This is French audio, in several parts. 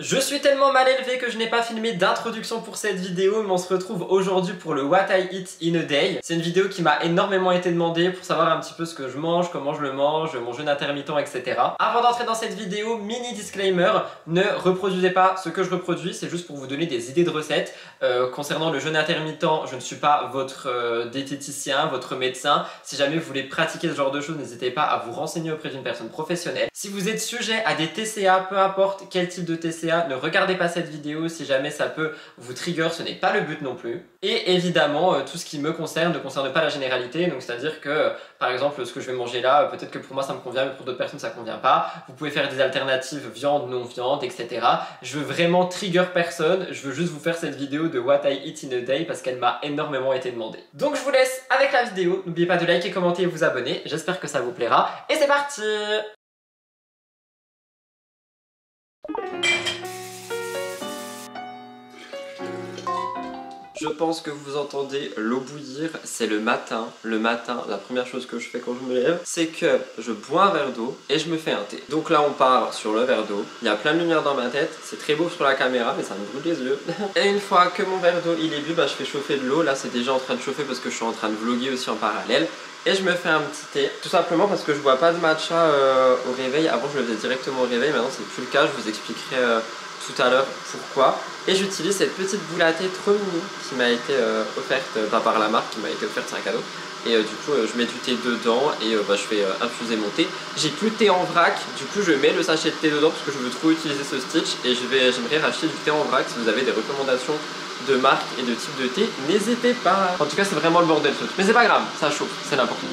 Je suis tellement mal élevé que je n'ai pas filmé d'introduction pour cette vidéo, mais on se retrouve aujourd'hui pour le What I Eat in a Day. C'est une vidéo qui m'a énormément été demandée pour savoir un petit peu ce que je mange, comment je le mange, mon jeûne intermittent, etc. Avant d'entrer dans cette vidéo, mini disclaimer, ne reproduisez pas ce que je reproduis, c'est juste pour vous donner des idées de recettes. Concernant le jeûne intermittent, je ne suis pas votre diététicien, votre médecin. Si jamais vous voulez pratiquer ce genre de choses, n'hésitez pas à vous renseigner auprès d'une personne professionnelle. Si vous êtes sujet à des TCA, peu importe quel type de TCA, ne regardez pas cette vidéo si jamais ça peut vous trigger, ce n'est pas le but non plus. Et évidemment, tout ce qui me concerne ne concerne pas la généralité, donc c'est-à-dire que par exemple ce que je vais manger là, peut-être que pour moi ça me convient, mais pour d'autres personnes ça convient pas. Vous pouvez faire des alternatives viande, non viande, etc. Je veux vraiment trigger personne, je veux juste vous faire cette vidéo de What I Eat in a Day parce qu'elle m'a énormément été demandée. Donc je vous laisse avec la vidéo, n'oubliez pas de liker, commenter et vous abonner, j'espère que ça vous plaira, et c'est parti! Je pense que vous entendez l'eau bouillir, c'est le matin. Le matin, la première chose que je fais quand je me lève, c'est que je bois un verre d'eau et je me fais un thé. Donc là on part sur le verre d'eau, il y a plein de lumière dans ma tête, c'est très beau sur la caméra mais ça me brûle les yeux. Et une fois que mon verre d'eau il est bu, je fais chauffer de l'eau. Là c'est déjà en train de chauffer parce que je suis en train de vlogger aussi en parallèle. Et je me fais un petit thé, tout simplement parce que je bois pas de matcha au réveil. Avant je le faisais directement au réveil, maintenant c'est plus le cas, je vous expliquerai tout à l'heure pourquoi. Et j'utilise cette petite boule à thé trop mini qui m'a été offerte par la marque, qui m'a été offerte, c'est un cadeau. Et du coup je mets du thé dedans et je fais infuser mon thé. J'ai plus de thé en vrac, du coup je mets le sachet de thé dedans parce que je veux trop utiliser ce Stitch. Et j'aimerais racheter du thé en vrac. Si vous avez des recommandations de marque et de type de thé, n'hésitez pas. En tout cas c'est vraiment le bordel ce truc, mais c'est pas grave, ça chauffe, c'est n'importe quoi.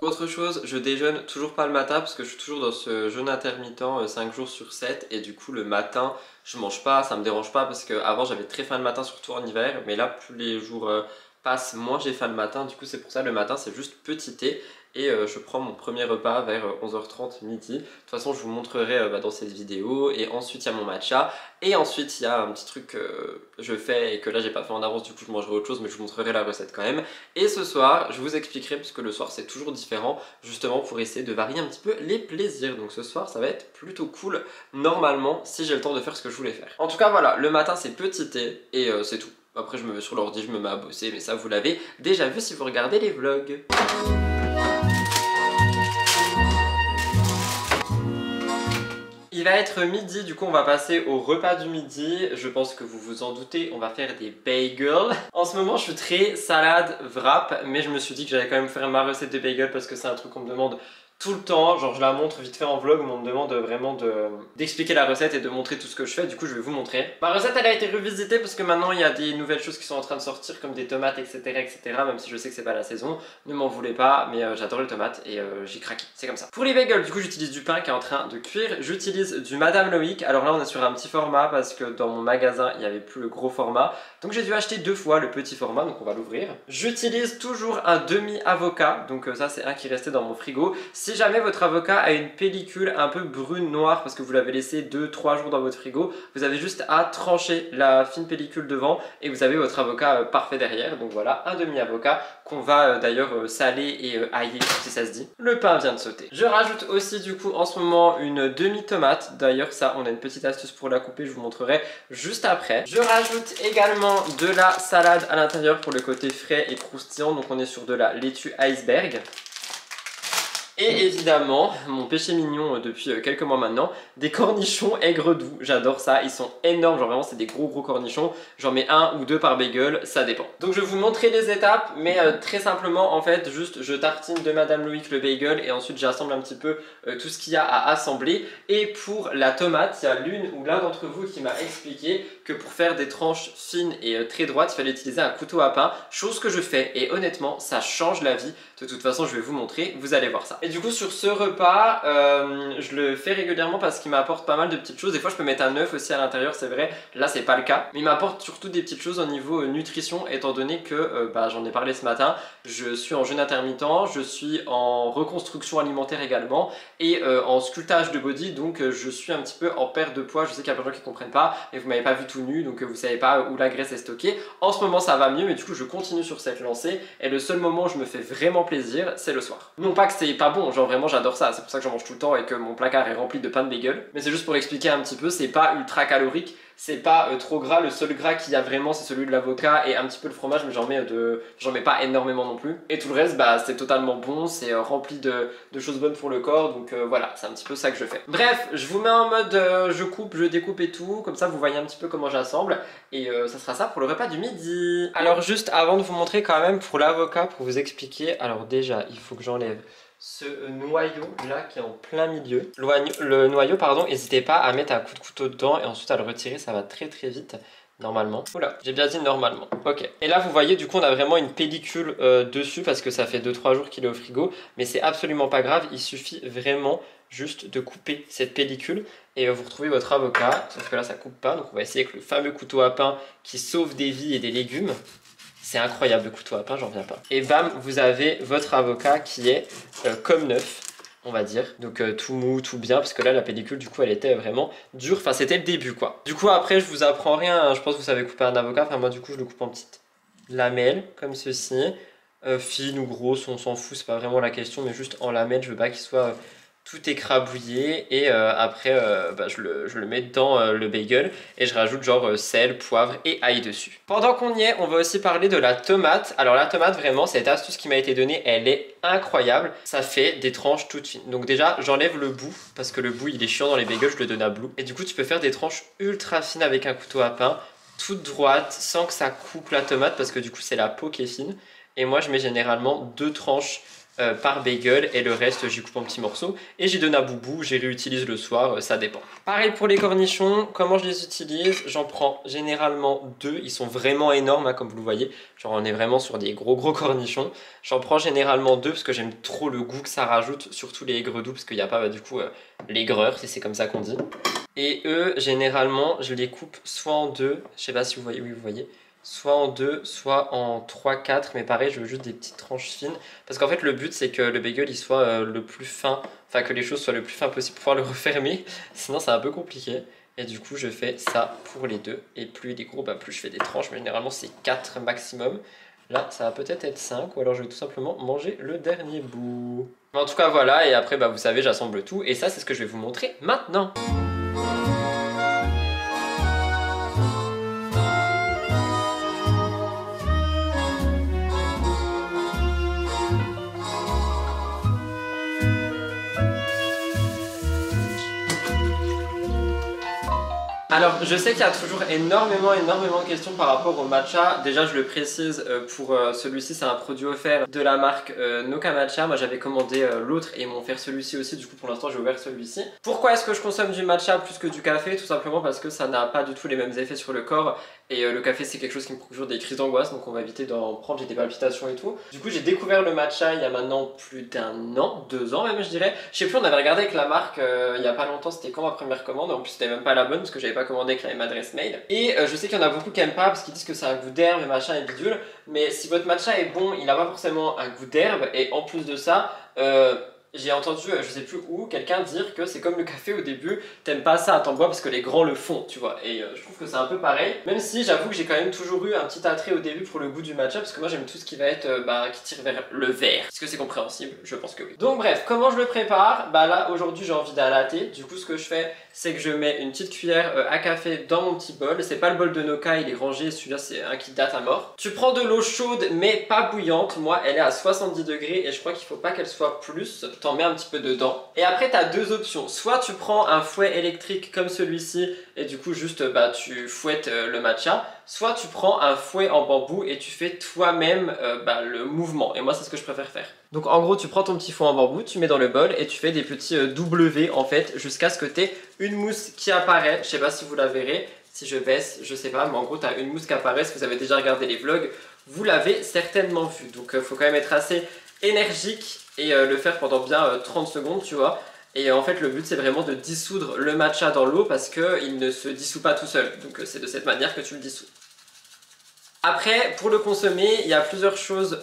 Autre chose, je déjeune toujours pas le matin parce que je suis toujours dans ce jeûne intermittent 5 jours sur 7 et du coup le matin je mange pas, ça me dérange pas parce que avant j'avais très faim le matin, surtout en hiver, mais là plus les jours passent, moins j'ai faim le matin, du coup c'est pour ça le matin c'est juste petit thé. Et je prends mon premier repas vers 11h30 midi. De toute façon je vous montrerai dans cette vidéo. Et ensuite il y a mon matcha. Et ensuite il y a un petit truc que je fais et que là j'ai pas fait en avance, du coup je mangerai autre chose, mais je vous montrerai la recette quand même. Et ce soir je vous expliquerai, puisque le soir c'est toujours différent, justement pour essayer de varier un petit peu les plaisirs. Donc ce soir ça va être plutôt cool normalement, si j'ai le temps de faire ce que je voulais faire. En tout cas voilà, le matin c'est petit thé et c'est tout. Après je me mets sur l'ordi, je me mets à bosser, mais ça vous l'avez déjà vu si vous regardez les vlogs. Il va être midi, du coup on va passer au repas du midi. Je pense que vous vous en doutez, on va faire des bagels. En ce moment je suis très salade wrap, mais je me suis dit que j'allais quand même faire ma recette de bagels parce que c'est un truc qu'on me demande tout le temps. Genre je la montre vite fait en vlog, mais on me demande vraiment d'expliquer la recette et de montrer tout ce que je fais. Du coup je vais vous montrer. Ma recette elle a été revisitée parce que maintenant il y a des nouvelles choses qui sont en train de sortir, comme des tomates, etc., etc. Même si je sais que c'est pas la saison, ne m'en voulez pas, mais j'adore les tomates et j'ai craqué, c'est comme ça. Pour les bagels, du coup j'utilise du pain qui est en train de cuire. J'utilise du Madame Loïc. Alors là on est sur un petit format parce que dans mon magasin il n'y avait plus le gros format, donc j'ai dû acheter 2 fois le petit format, donc on va l'ouvrir. J'utilise toujours un demi avocat, donc ça c'est un qui restait dans mon frigo. Si jamais votre avocat a une pellicule un peu brune noire parce que vous l'avez laissé 2-3 jours dans votre frigo, vous avez juste à trancher la fine pellicule devant et vous avez votre avocat parfait derrière. Donc voilà, un demi avocat qu'on va d'ailleurs saler et hailler si ça se dit. Le pain vient de sauter. Je rajoute aussi du coup en ce moment une demi tomate. D'ailleurs ça on a une petite astuce pour la couper, je vous montrerai juste après. Je rajoute également de la salade à l'intérieur pour le côté frais et croustillant. Donc on est sur de la laitue iceberg. Et évidemment, mon péché mignon depuis quelques mois maintenant, des cornichons aigre doux. J'adore ça, ils sont énormes, genre vraiment c'est des gros cornichons. J'en mets 1 ou 2 par bagel, ça dépend. Donc je vais vous montrer les étapes, mais très simplement en fait, juste je tartine de Madame Loïc le bagel et ensuite j'assemble un petit peu tout ce qu'il y a à assembler. Et pour la tomate, il y a l'une ou l'un d'entre vous qui m'a expliqué que pour faire des tranches fines et très droites, il fallait utiliser un couteau à pain, chose que je fais et honnêtement ça change la vie. De toute façon je vais vous montrer, vous allez voir ça. Et du coup sur ce repas, je le fais régulièrement parce qu'il m'apporte pas mal de petites choses. Des fois je peux mettre un œuf aussi à l'intérieur, c'est vrai, là c'est pas le cas. Mais il m'apporte surtout des petites choses au niveau nutrition, étant donné que, j'en ai parlé ce matin, je suis en jeûne intermittent, je suis en reconstruction alimentaire également et en sculptage de body, donc je suis un petit peu en perte de poids. Je sais qu'il y a plein de gens qui comprennent pas et vous m'avez pas vu tout nu, donc vous savez pas où la graisse est stockée. En ce moment ça va mieux, mais du coup je continue sur cette lancée et le seul moment où je me fais vraiment plaisir, c'est le soir. Non pas que c'est pas bon, genre vraiment j'adore ça, c'est pour ça que j'en mange tout le temps et que mon placard est rempli de pain de bagel, mais c'est juste pour expliquer un petit peu, c'est pas ultra calorique, c'est pas trop gras, le seul gras qu'il y a vraiment c'est celui de l'avocat et un petit peu le fromage, mais j'en mets pas énormément non plus. Et tout le reste c'est totalement bon, c'est rempli de choses bonnes pour le corps, donc voilà, c'est un petit peu ça que je fais. Bref, je vous mets en mode je coupe, je découpe et tout, comme ça vous voyez un petit peu comment j'assemble et ça sera ça pour le repas du midi. Alors juste avant de vous montrer quand même pour l'avocat, pour vous expliquer, alors déjà il faut que j'enlève ce noyau là qui est en plein milieu. Le noyau pardon, n'hésitez pas à mettre un coup de couteau dedans et ensuite à le retirer, ça va très vite normalement. Oula, j'ai bien dit normalement. Ok. Et là vous voyez du coup on a vraiment une pellicule dessus parce que ça fait 2-3 jours qu'il est au frigo, mais c'est absolument pas grave, il suffit vraiment juste de couper cette pellicule et vous retrouvez votre avocat, sauf que là ça coupe pas, donc on va essayer avec le fameux couteau à pain qui sauve des vies et des légumes. C'est incroyable le couteau à pain, j'en reviens pas. Et bam, vous avez votre avocat qui est comme neuf, on va dire. Donc tout mou, tout bien, parce que là la pellicule du coup elle était vraiment dure, enfin c'était le début quoi. Du coup après je vous apprends rien, hein. Je pense que vous savez couper un avocat, enfin moi du coup je le coupe en petites lamelles comme ceci. Fine ou grosse, on s'en fout, c'est pas vraiment la question, mais juste en lamelles, je veux pas qu'il soit tout écrabouillé et après je le mets dans le bagel et je rajoute genre sel, poivre et ail dessus. Pendant qu'on y est, on va aussi parler de la tomate. Alors la tomate vraiment, cette astuce qui m'a été donnée, elle est incroyable. Ça fait des tranches toutes fines. Donc déjà j'enlève le bout parce que le bout il est chiant dans les bagels, je le donne à Blue. Et du coup tu peux faire des tranches ultra fines avec un couteau à pain, toute droite, sans que ça coupe la tomate parce que du coup c'est la peau qui est fine. Et moi je mets généralement 2 tranches par bagel et le reste j'y coupe en petits morceaux et j'y donne à Boubou, j'y réutilise le soir, ça dépend. Pareil pour les cornichons, comment je les utilise, j'en prends généralement 2, ils sont vraiment énormes hein, comme vous le voyez, genre on est vraiment sur des gros cornichons. J'en prends généralement 2 parce que j'aime trop le goût que ça rajoute, surtout les aigres doux parce qu'il n'y a pas du coup l'aigreur, si c'est comme ça qu'on dit. Et eux généralement je les coupe soit en 2, je sais pas si vous voyez, oui vous voyez, soit en 2, soit en 3-4, mais pareil je veux juste des petites tranches fines parce qu'en fait le but c'est que le bagel il soit le plus fin, enfin que les choses soient le plus fin possible pour pouvoir le refermer, sinon c'est un peu compliqué. Et du coup je fais ça pour les 2 et plus il est gros plus je fais des tranches, mais généralement c'est 4 maximum. Là ça va peut-être être 5 ou alors je vais tout simplement manger le dernier bout. Mais en tout cas voilà, et après vous savez j'assemble tout et ça c'est ce que je vais vous montrer maintenant. Alors je sais qu'il y a toujours énormément de questions par rapport au matcha. Déjà je le précise, pour celui-ci c'est un produit offert de la marque Noka Matcha. Moi j'avais commandé l'autre et ils m'ont offert celui-ci aussi, du coup pour l'instant j'ai ouvert celui-ci. Pourquoi est-ce que je consomme du matcha plus que du café? Tout simplement parce que ça n'a pas du tout les mêmes effets sur le corps. Et le café c'est quelque chose qui me procure des crises d'angoisse, donc on va éviter d'en prendre, j'ai des palpitations et tout. Du coup j'ai découvert le matcha il y a maintenant plus d'1 an, 2 ans même je dirais. Je sais plus, on avait regardé avec la marque il y a pas longtemps, c'était quand ma première commande, en plus c'était même pas la bonne parce que j'avais pas commandé avec la même adresse mail. Et je sais qu'il y en a beaucoup qui aiment pas parce qu'ils disent que c'est un goût d'herbe et machin et bidule. Mais si votre matcha est bon, il n'a pas forcément un goût d'herbe et en plus de ça... j'ai entendu, je sais plus où, quelqu'un dire que c'est comme le café au début, t'aimes pas ça, t'en bois parce que les grands le font, tu vois. Et je trouve que c'est un peu pareil, même si j'avoue que j'ai quand même toujours eu un petit attrait au début pour le goût du matcha, parce que moi j'aime tout ce qui va être, qui tire vers le vert. Est-ce que c'est compréhensible? Je pense que oui. Donc bref, comment je le prépare? Là aujourd'hui j'ai envie d'un latte, du coup ce que je fais, c'est que je mets une petite cuillère à café dans mon petit bol. C'est pas le bol de Noka, il est rangé, celui-là c'est un qui date à mort. Tu prends de l'eau chaude mais pas bouillante, moi elle est à 70 degrés et je crois qu'il faut pas qu'elle soit plus, t'en mets un petit peu dedans. Et après tu as 2 options, soit tu prends un fouet électrique comme celui-ci et du coup juste tu fouettes le matcha, soit tu prends un fouet en bambou et tu fais toi-même le mouvement. Et moi c'est ce que je préfère faire. Donc en gros tu prends ton petit fouet en bambou, tu mets dans le bol et tu fais des petits W en fait jusqu'à ce que tu aies une mousse qui apparaît. Je sais pas si vous la verrez, si je baisse, je sais pas, mais en gros tu as une mousse qui apparaît. Si vous avez déjà regardé les vlogs, vous l'avez certainement vu. Donc faut quand même être assez énergique et le faire pendant bien 30 secondes, tu vois. Et en fait le but c'est vraiment de dissoudre le matcha dans l'eau parce qu'il ne se dissout pas tout seul. Donc c'est de cette manière que tu le dissous. Après, pour le consommer, il y a plusieurs choses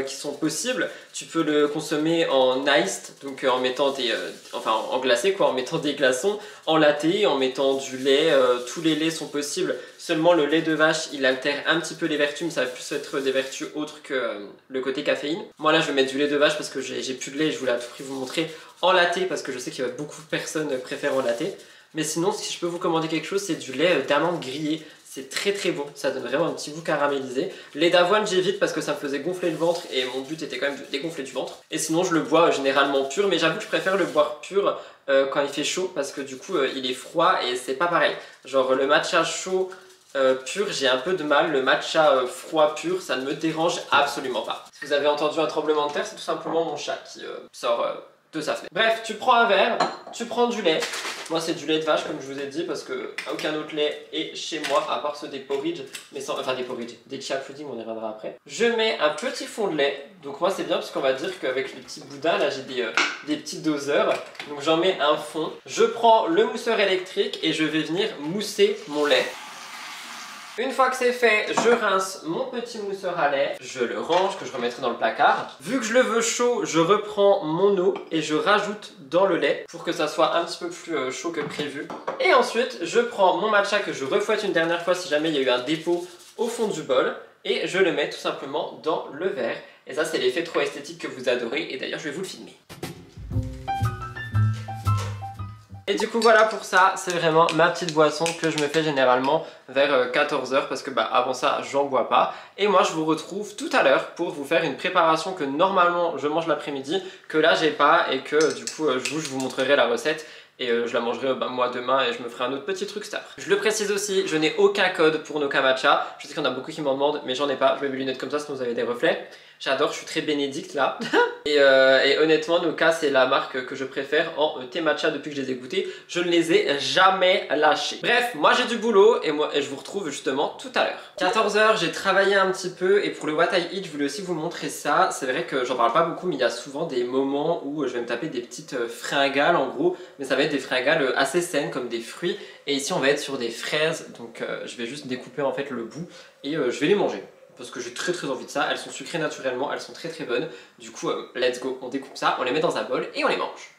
qui sont possibles. Tu peux le consommer en iced, donc en mettant des... enfin en glacé quoi, en mettant des glaçons, en latte, en mettant du lait, tous les laits sont possibles. Seulement le lait de vache, il altère un petit peu les vertus, mais ça va plus être des vertus autres que le côté caféine. Moi là, je vais mettre du lait de vache parce que j'ai plus de lait et je voulais à tout prix vous montrer en latte parce que je sais qu'il y a beaucoup de personnes préfèrent en latte. Mais sinon, si je peux vous commander quelque chose, c'est du lait d'amande grillé. C'est très très bon, ça donne vraiment un petit goût caramélisé. Lait d'avoine j'évite parce que ça me faisait gonfler le ventre et mon but était quand même de dégonfler du ventre. Et sinon je le bois généralement pur, mais j'avoue que je préfère le boire pur quand il fait chaud parce que du coup il est froid et c'est pas pareil. Genre le matcha chaud pur j'ai un peu de mal, le matcha froid pur ça ne me dérange absolument pas. Si vous avez entendu un tremblement de terre, c'est tout simplement mon chat qui sort de sa fenêtre. Bref, tu prends un verre, tu prends du lait. Moi c'est du lait de vache comme je vous ai dit parce que aucun autre lait est chez moi à part ceux des porridge, mais sans, enfin des porridge, des chia pudding, on y reviendra après. Je mets un petit fond de lait, donc moi c'est bien parce qu'on va dire qu'avec les petits boudins là j'ai des petits doseurs, donc j'en mets un fond. Je prends le mousseur électrique et je vais venir mousser mon lait. Une fois que c'est fait, je rince mon petit mousseur à lait, je le range, que je remettrai dans le placard. Vu que je le veux chaud, je reprends mon eau et je rajoute dans le lait pour que ça soit un petit peu plus chaud que prévu. Et ensuite, je prends mon matcha que je refouette une dernière fois si jamais il y a eu un dépôt au fond du bol et je le mets tout simplement dans le verre. Et ça, c'est l'effet trop esthétique que vous adorez et d'ailleurs, je vais vous le filmer. Et du coup voilà pour ça, c'est vraiment ma petite boisson que je me fais généralement vers 14 h parce que avant ça j'en bois pas. Et moi je vous retrouve tout à l'heure pour vous faire une préparation que normalement je mange l'après-midi, que là j'ai pas et que du coup je vous montrerai la recette. Et je la mangerai moi demain et je me ferai un autre petit truc cet après. Je le précise aussi, je n'ai aucun code pour Noka Matcha. Je sais qu'il y en a beaucoup qui m'en demandent mais j'en ai pas, je mets mes lunettes comme ça sinon vous avez des reflets. J'adore, je suis très bénédicte là. et honnêtement, Noka c'est la marque que je préfère en thé matcha depuis que je les ai goûtés. Je ne les ai jamais lâchés. Bref, moi j'ai du boulot et je vous retrouve justement tout à l'heure. 14 h, j'ai travaillé un petit peu et pour le What I Eat, je voulais aussi vous montrer ça. C'est vrai que j'en parle pas beaucoup mais il y a souvent des moments où je vais me taper des petites fringales en gros. Mais ça va être des fringales assez saines comme des fruits. Et ici on va être sur des fraises. Donc je vais juste découper en fait le bout et je vais les manger. Parce que j'ai très envie de ça, elles sont sucrées naturellement, elles sont très bonnes. Du coup, let's go, on découpe ça, on les met dans un bol et on les mange.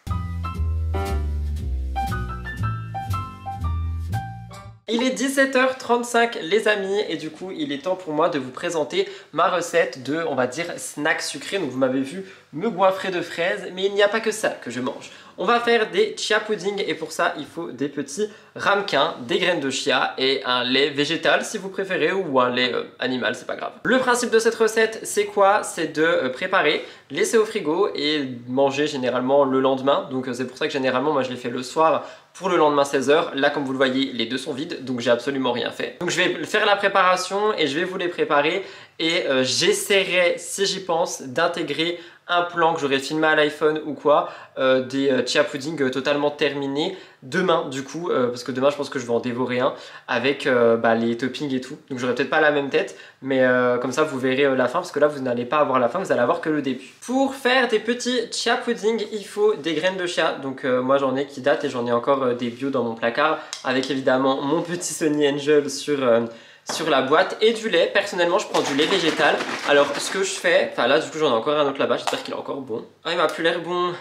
Il est 17 h 35 les amis et du coup il est temps pour moi de vous présenter ma recette de, on va dire, snack sucré. Donc vous m'avez vu me goinfrer de fraises, mais il n'y a pas que ça que je mange. On va faire des chia pudding et pour ça il faut des petits ramequins, des graines de chia et un lait végétal si vous préférez ou un lait animal, c'est pas grave. Le principe de cette recette c'est quoi? C'est de préparer, laisser au frigo et manger généralement le lendemain. Donc c'est pour ça que généralement moi je les fais le soir pour le lendemain 16 h. Là comme vous le voyez les deux sont vides donc j'ai absolument rien fait. Donc je vais faire la préparation et je vais vous les préparer et j'essaierai si j'y pense d'intégrer un plan que j'aurais filmé à l'iPhone ou quoi, des chia pudding totalement terminés demain du coup, parce que demain je pense que je vais en dévorer un avec les toppings et tout. Donc j'aurai peut-être pas la même tête, mais comme ça vous verrez la fin, parce que là vous n'allez pas avoir la fin, vous allez avoir que le début. Pour faire des petits chia pudding, il faut des graines de chia. Donc moi j'en ai qui datent et j'en ai encore des bio dans mon placard, avec évidemment mon petit Sony Angel sur la boîte et du lait. Personnellement je prends du lait végétal. Alors ce que je fais, enfin là du coup j'en ai encore un autre là-bas, j'espère qu'il est encore bon. Ah il m'a plus l'air bon,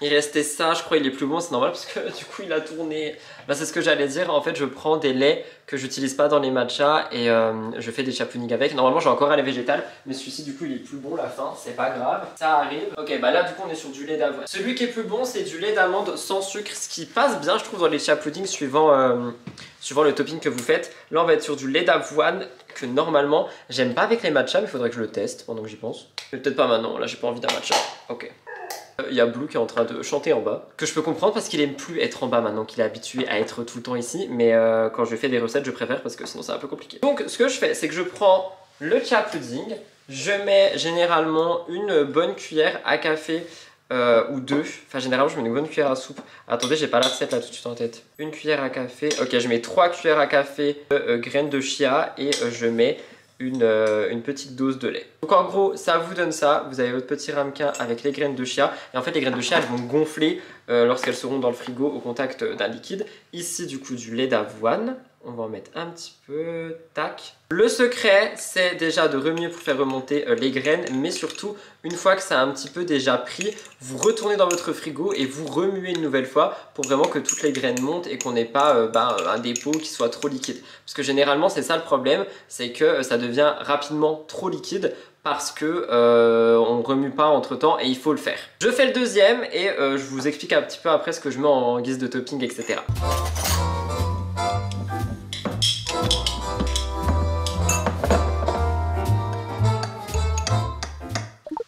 il restait ça, je crois il est plus bon, c'est normal parce que du coup il a tourné. C'est ce que j'allais dire, en fait je prends des laits que j'utilise pas dans les matchas et je fais des chia pudding avec. Normalement j'ai encore un lait végétal mais celui-ci du coup il est plus bon la fin, c'est pas grave, ça arrive. Ok là du coup on est sur du lait d'avoine. Celui qui est plus bon c'est du lait d'amande sans sucre, ce qui passe bien je trouve dans les chia pudding suivant le topping que vous faites. Là on va être sur du lait d'avoine que normalement j'aime pas avec les matchas mais il faudrait que je le teste pendant que j'y pense. Mais peut-être pas maintenant, là j'ai pas envie d'un matcha. Ok. Il y a Blue qui est en train de chanter en bas, que je peux comprendre parce qu'il aime plus être en bas maintenant qu'il est habitué à être tout le temps ici, mais quand je fais des recettes je préfère parce que sinon c'est un peu compliqué. Donc ce que je fais c'est que je prends le chia pudding, je mets généralement une bonne cuillère à café ou deux, enfin généralement je mets une bonne cuillère à soupe. Attendez j'ai pas la recette là tout de suite en tête. Une cuillère à café, ok je mets 3 cuillères à café de graines de chia et je mets une petite dose de lait. Donc en gros ça vous donne ça, vous avez votre petit ramequin avec les graines de chia et en fait les graines de chia elles vont gonfler lorsqu'elles seront dans le frigo au contact d'un liquide. Ici du coup du lait d'avoine, on va en mettre un petit peu, tac. Le secret c'est déjà de remuer pour faire remonter les graines, mais surtout une fois que ça a un petit peu déjà pris, vous retournez dans votre frigo et vous remuez une nouvelle fois pour vraiment que toutes les graines montent et qu'on n'ait pas un dépôt qui soit trop liquide. Parce que généralement c'est ça le problème, c'est que ça devient rapidement trop liquide parce que on remue pas entre temps et il faut le faire. Je fais le deuxième et je vous explique un petit peu après ce que je mets en guise de topping, etc.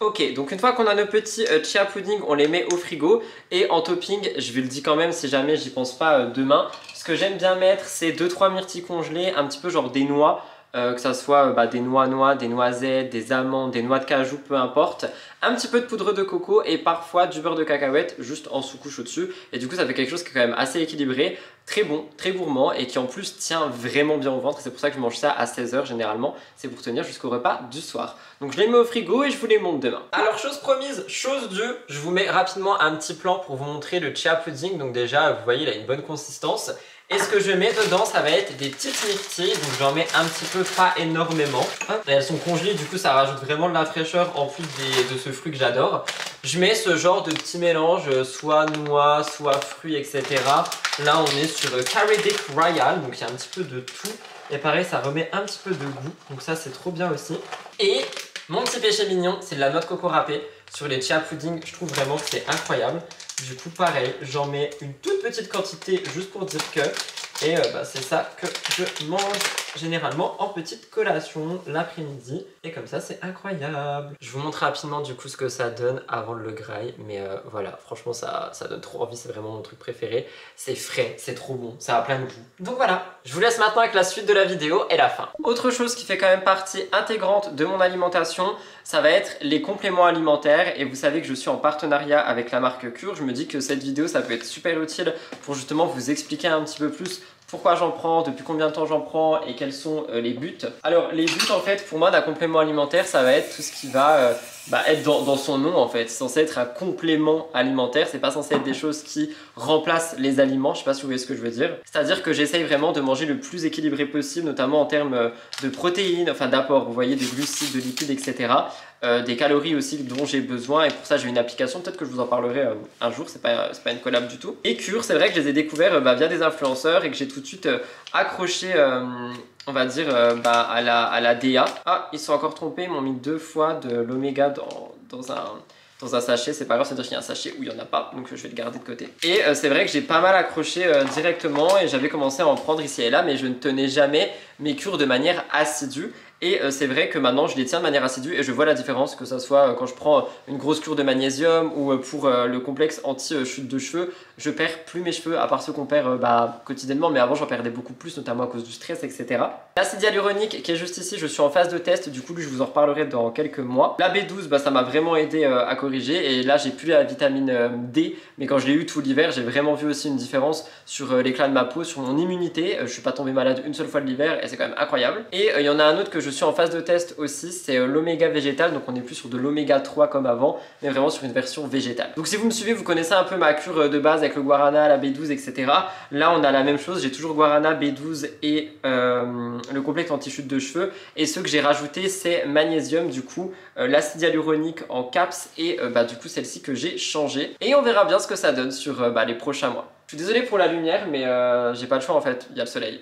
Ok, donc une fois qu'on a nos petits chia pudding, on les met au frigo et en topping, je vous le dis quand même si jamais j'y pense pas demain, ce que j'aime bien mettre c'est 2-3 myrtilles congelées, un petit peu genre des noix, que ça soit des noix, des noisettes, des amandes, des noix de cajou, peu importe, un petit peu de poudre de coco et parfois du beurre de cacahuète juste en sous-couche au-dessus et du coup ça fait quelque chose qui est quand même assez équilibré, très bon, très gourmand et qui en plus tient vraiment bien au ventre. C'est pour ça que je mange ça à 16 h généralement, c'est pour tenir jusqu'au repas du soir. Donc je les mets au frigo et je vous les montre demain. Alors chose promise, chose due, je vous mets rapidement un petit plan pour vous montrer le chia pudding. Donc déjà vous voyez il a une bonne consistance. Et ce que je mets dedans, ça va être des petites myrtilles, donc j'en mets un petit peu, pas énormément. Et elles sont congelées, du coup ça rajoute vraiment de la fraîcheur en plus de ce fruit que j'adore. Je mets ce genre de petit mélange, soit noix, soit fruits, etc. Là on est sur Carré Dick Royal, donc il y a un petit peu de tout. Et pareil, ça remet un petit peu de goût, donc ça c'est trop bien aussi. Et mon petit péché mignon, c'est de la noix de coco râpée. Sur les chia pudding, je trouve vraiment que c'est incroyable. Du coup, pareil, j'en mets une toute petite quantité juste pour dire que. Et c'est ça que je mange généralement en petite collation l'après-midi. Et comme ça, c'est incroyable. Je vous montre rapidement du coup ce que ça donne avant le grail. Mais voilà, franchement, ça donne trop envie. C'est vraiment mon truc préféré. C'est frais, c'est trop bon, ça a plein de goût. Donc voilà, je vous laisse maintenant avec la suite de la vidéo et la fin. Autre chose qui fait quand même partie intégrante de mon alimentation, ça va être les compléments alimentaires. Et vous savez que je suis en partenariat avec la marque Cure. Je me dis que cette vidéo, ça peut être super utile pour justement vous expliquer un petit peu plus pourquoi j'en prends, depuis combien de temps j'en prends et quels sont les buts. Alors les buts en fait pour moi d'un complément alimentaire ça va être tout ce qui va être dans son nom en fait. C'est censé être un complément alimentaire, c'est pas censé être des choses qui remplacent les aliments, je sais pas si vous voyez ce que je veux dire. C'est-à-dire que j'essaye vraiment de manger le plus équilibré possible, notamment en termes de protéines, enfin d'apport, vous voyez, des glucides, de lipides, etc. Des calories aussi dont j'ai besoin et pour ça j'ai une application, peut-être que je vous en parlerai un jour, c'est pas une collab du tout. Et Cure, c'est vrai que je les ai découverts via des influenceurs et que j'ai tout de suite accroché on va dire à la DA. Ah, ils sont encore trompés, ils m'ont mis 2 fois de l'oméga dans un sachet, c'est pas grave, c'est-à-dire qu'il y a un sachet où il n'y en a pas, donc je vais le garder de côté. Et c'est vrai que j'ai pas mal accroché directement et j'avais commencé à en prendre ici et là, mais je ne tenais jamais mes cures de manière assidue. Et c'est vrai que maintenant je les tiens de manière assidue et je vois la différence, que ce soit quand je prends une grosse cure de magnésium ou pour le complexe anti-chute de cheveux, je perds plus mes cheveux à part ceux qu'on perd quotidiennement, mais avant j'en perdais beaucoup plus, notamment à cause du stress, etc. L'acide hyaluronique qui est juste ici, je suis en phase de test, du coup je vous en reparlerai dans quelques mois. La B12, ça m'a vraiment aidé à corriger et là j'ai plus la vitamine D, mais quand je l'ai eu tout l'hiver, j'ai vraiment vu aussi une différence sur l'éclat de ma peau, sur mon immunité. Je suis pas tombé malade une seule fois de l'hiver et c'est quand même incroyable. Et il y en a un autre que je suis en phase de test aussi, c'est l'oméga végétal, donc on n'est plus sur de l'oméga 3 comme avant, mais vraiment sur une version végétale. Donc si vous me suivez, vous connaissez un peu ma cure de base avec le guarana, la B12, etc. Là on a la même chose, j'ai toujours guarana, B12 et le complexe anti-chute de cheveux, et ce que j'ai rajouté c'est magnésium, du coup l'acide hyaluronique en caps et du coup celle-ci que j'ai changée, et on verra bien ce que ça donne sur les prochains mois. Je suis désolé pour la lumière, mais j'ai pas le choix en fait, il y a le soleil.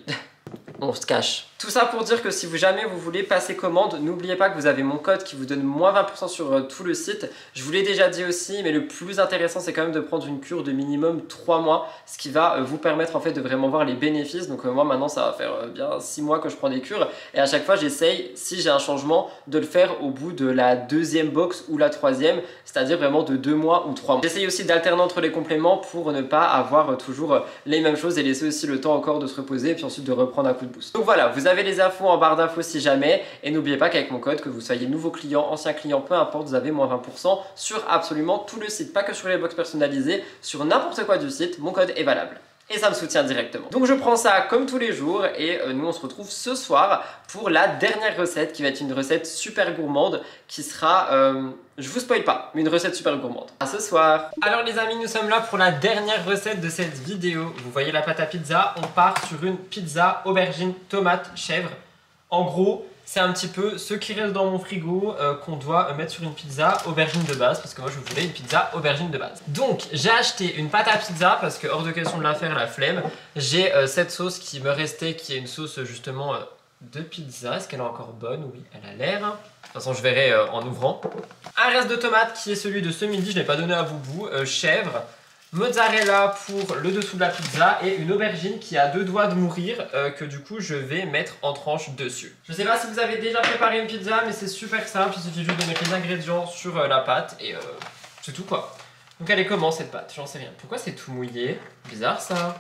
On se cache. Tout ça pour dire que si jamais vous voulez passer commande, n'oubliez pas que vous avez mon code qui vous donne moins 20% sur tout le site. Je vous l'ai déjà dit aussi, mais le plus intéressant c'est quand même de prendre une cure de minimum 3 mois, ce qui va vous permettre en fait de vraiment voir les bénéfices. Donc moi maintenant ça va faire bien 6 mois que je prends des cures et à chaque fois j'essaye, si j'ai un changement, de le faire au bout de la 2e box ou la 3e, c'est-à-dire vraiment de 2 mois ou 3 mois. J'essaye aussi d'alterner entre les compléments pour ne pas avoir toujours les mêmes choses et laisser aussi le temps encore de se reposer et puis ensuite de reprendre un coup de boost. Donc voilà, vous avez les infos en barre d'infos si jamais, et n'oubliez pas qu'avec mon code, que vous soyez nouveau client, ancien client, peu importe, vous avez moins 20% sur absolument tout le site, pas que sur les box personnalisées, sur n'importe quoi du site, mon code est valable. et ça me soutient directement. Donc je prends ça comme tous les jours et nous on se retrouve ce soir pour la dernière recette qui va être une recette super gourmande qui sera, je vous spoil pas, mais une recette super gourmande. À ce soir. Alors les amis, nous sommes là pour la dernière recette de cette vidéo. Vous voyez la pâte à pizza, on part sur une pizza aubergine, tomate, chèvre. En gros, c'est un petit peu ce qui reste dans mon frigo qu'on doit mettre sur une pizza aubergine de base parce que moi je voulais une pizza aubergine de base. Donc j'ai acheté une pâte à pizza parce que hors de question de la faire, la flemme. J'ai cette sauce qui me restait qui est une sauce justement de pizza. Est-ce qu'elle est encore bonne? Oui, elle a l'air. De toute façon je verrai en ouvrant. Un reste de tomate qui est celui de ce midi, je ne l'ai pas donné à Boubou. Chèvre. Mozzarella pour le dessous de la pizza et une aubergine qui a deux doigts de mourir que du coup je vais mettre en tranches dessus. Je sais pas si vous avez déjà préparé une pizza mais c'est super simple, il suffit juste de mettre les ingrédients sur la pâte et c'est tout quoi. Donc elle est comment cette pâte? J'en sais rien. Pourquoi c'est tout mouillé? Bizarre ça.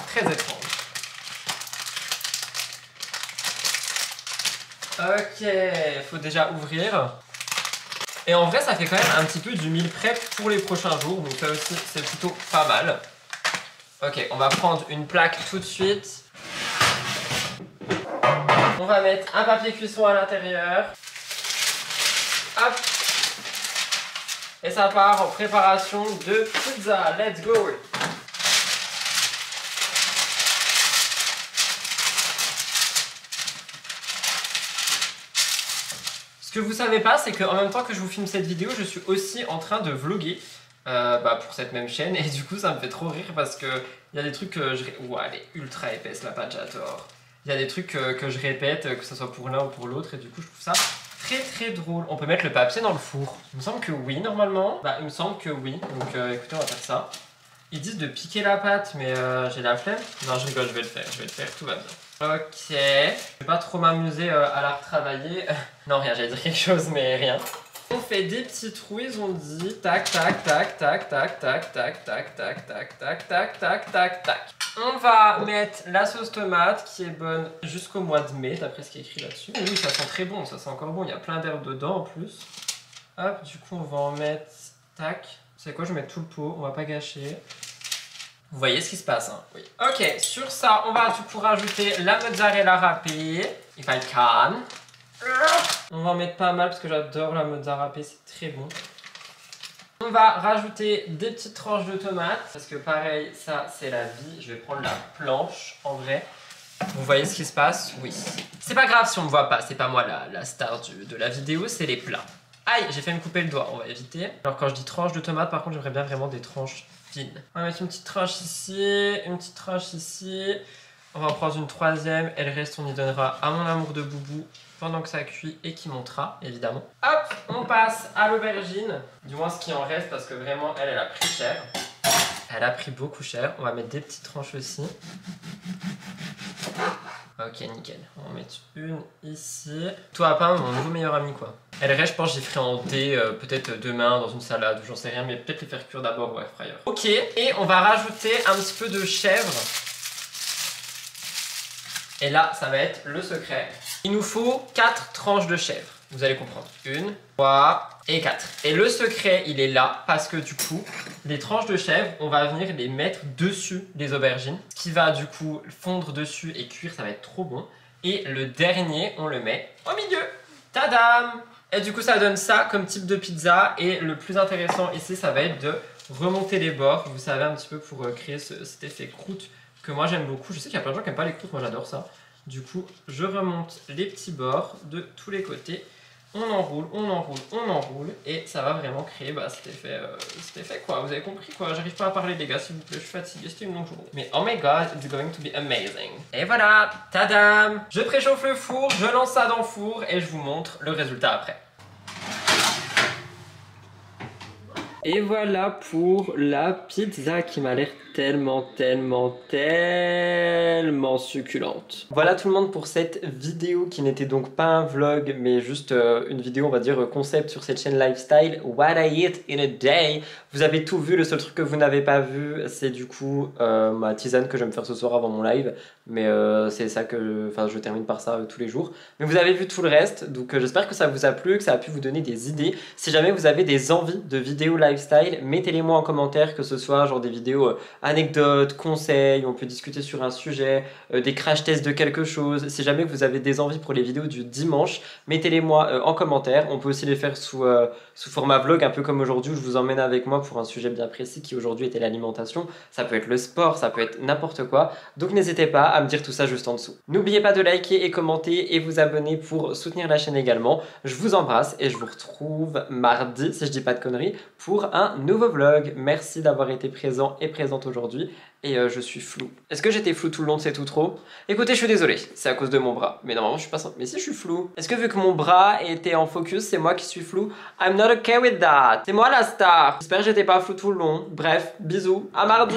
Très étrange. Ok, il faut déjà ouvrir. Et en vrai ça fait quand même un petit peu du meal prep pour les prochains jours, donc ça aussi c'est plutôt pas mal. Ok, on va prendre une plaque tout de suite. On va mettre un papier cuisson à l'intérieur. Hop. Et ça part en préparation de pizza, let's go. Ce que vous savez pas, c'est qu'en même temps que je vous filme cette vidéo, je suis aussi en train de vlogger pour cette même chaîne. Et du coup, ça me fait trop rire parce que il y a des trucs que je... Ouah, elle est ultra épaisse la pâte, j'adore. Il y a des trucs que je répète, que ce soit pour l'un ou pour l'autre. Et du coup, je trouve ça très drôle. On peut mettre le papier dans le four. Il me semble que oui, normalement. Bah, il me semble que oui. Donc écoutez, on va faire ça. Ils disent de piquer la pâte, mais j'ai la flemme. Non, je rigole, je vais le faire, tout va bien. Ok, je vais pas trop m'amuser à la retravailler. Non, rien, j'allais dire quelque chose, mais rien. On fait des petits trous, ils ont dit tac, tac, tac, tac, tac, tac, tac, tac, tac, tac, tac, tac, tac, tac, tac. On va mettre la sauce tomate qui est bonne jusqu'au mois de mai, d'après ce qui est écrit là-dessus. Oui, ça sent très bon, ça sent encore bon, il y a plein d'herbes dedans en plus. Hop, du coup, on va en mettre tac. Vous savez quoi, je vais mettre tout le pot, on va pas gâcher. Vous voyez ce qui se passe, hein? Oui. Ok, sur ça, on va du coup rajouter la mozzarella râpée. If I can. On va en mettre pas mal parce que j'adore la mozzarella râpée, c'est très bon. On va rajouter des petites tranches de tomates parce que pareil, ça c'est la vie. Je vais prendre la planche en vrai. Vous voyez ce qui se passe? Oui. C'est pas grave si on me voit pas, c'est pas moi la star de la vidéo, c'est les plats. Aïe, j'ai fait me couper le doigt, on va éviter. Alors quand je dis tranches de tomates, par contre, j'aimerais bien vraiment des tranches fines. On va mettre une petite tranche ici, une petite tranche ici. On va en prendre une troisième et le reste, on y donnera à mon amour de Boubou pendant que ça cuit et qui montera, évidemment. Hop, on passe à l'aubergine. Du moins ce qui en reste parce que vraiment, elle a pris cher. Elle a pris beaucoup cher. On va mettre des petites tranches aussi. Ok, nickel. On va en mettre une ici. Toi, pas mon nouveau meilleur ami, quoi. Et le reste, je pense que j'y ferai en dé, peut-être demain dans une salade ou j'en sais rien, mais peut-être les faire cuire d'abord au air fryer. Ok, et on va rajouter un petit peu de chèvre. Et là, ça va être le secret. Il nous faut 4 tranches de chèvre. Vous allez comprendre. 1, 3 et 4. Et le secret, il est là parce que du coup, les tranches de chèvre, on va venir les mettre dessus les aubergines. Ce qui va du coup fondre dessus et cuire, ça va être trop bon. Et le dernier, on le met au milieu. Tadam! Et du coup, ça donne ça comme type de pizza. Et le plus intéressant ici, ça va être de remonter les bords. Vous savez, un petit peu pour créer cet effet croûte que moi j'aime beaucoup. Je sais qu'il y a plein de gens qui n'aiment pas les croûtes, moi j'adore ça. Du coup, je remonte les petits bords de tous les côtés. On enroule, on enroule, on enroule. Et ça va vraiment créer cet effet quoi. Vous avez compris quoi. J'arrive pas à parler les gars, s'il vous plaît, je suis fatigué, c'était une longue journée. Mais oh my god, it's going to be amazing. Et voilà, tadam! Je préchauffe le four, je lance ça dans le four et je vous montre le résultat après. Et voilà pour la pizza qui m'a l'air tellement succulente. Voilà tout le monde pour cette vidéo qui n'était donc pas un vlog mais juste une vidéo on va dire concept sur cette chaîne lifestyle. What I eat in a day. Vous avez tout vu, le seul truc que vous n'avez pas vu c'est du coup ma tisane que je vais me faire ce soir avant mon live. Mais c'est ça que je termine par ça tous les jours. Mais vous avez vu tout le reste donc j'espère que ça vous a plu, que ça a pu vous donner des idées. Si jamais vous avez des envies de vidéos live lifestyle, mettez-les moi en commentaire, que ce soit genre des vidéos anecdotes, conseils, on peut discuter sur un sujet, des crash tests de quelque chose. Si jamais vous avez des envies pour les vidéos du dimanche, mettez-les moi en commentaire. On peut aussi les faire sous format vlog, un peu comme aujourd'hui où je vous emmène avec moi pour un sujet bien précis qui aujourd'hui était l'alimentation. Ça peut être le sport, ça peut être n'importe quoi. Donc n'hésitez pas à me dire tout ça juste en dessous. N'oubliez pas de liker et commenter et vous abonner pour soutenir la chaîne également. Je vous embrasse et je vous retrouve mardi, si je dis pas de conneries, pour un nouveau vlog. Merci d'avoir été présent et présente aujourd'hui. Et je suis flou. Est-ce que j'étais flou tout le long de C'est tout trop? Écoutez, je suis désolé, c'est à cause de mon bras. Mais normalement, je suis pas simple. Mais si je suis flou. Est-ce que vu que mon bras était en focus, c'est moi qui suis flou? I'm not okay with that. C'est moi la star. J'espère que j'étais pas flou tout le long. Bref, bisous. À mardi.